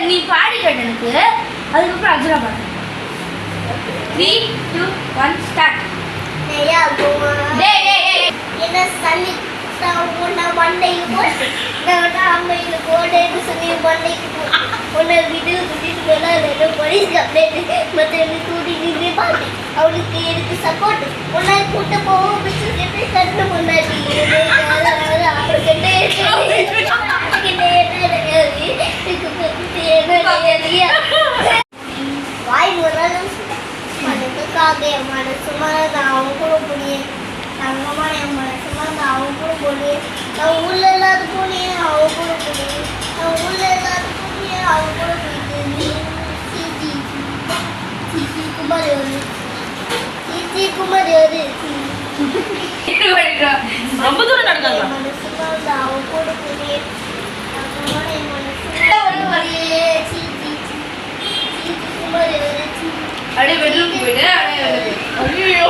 நீ பாடி கேட்ட எனக்கு அதுக்கப்புறம் அர்ஜுனா பாடு 3 2 1 ஸ்டார்ட் நையா கோமா டேய் என்ன சன்னி உன்னை மண்டைக்கு போட்டு நான் அம்மையில் போட்டேன்னு சொல்லி மண்டைக்கு போட்டு உன்னை வீட்டுக்கு கூட்டிட்டு போனா ரெண்டு போலீஸ் கம்ப்ளைண்ட் மற்ற எனக்கு கூட்டி நின்று பார்த்தேன் அவனுக்கு எனக்கு சப்போர்ட் உன்னை கூட்ட போவோம் பிடிச்சி எப்படி கண்ணு முன்னாடி வாய் முறையும் மனசுக்காக என் மனசு நான் அவங்க கூட போனேன் தங்கமான என் மனசு நான் அவங்க கூட போனேன் நான் ஊர்ல இல்லாத போனேன் அவங்க கூட போனேன் நான் ஊர்ல இல்லாத போனேன் அவங்க கூட போயிட்டு சித்தி குமாரி வருது சித்தி குமாரி வருது ரொம்ப தூரம் நடக்காத மனசு நான் அவங்க கூட போனேன் தங்கமான என் மனசு சித்தி குமாரி வருது அப்படியே பெட்ரூம் போயிட்டு ஐயோ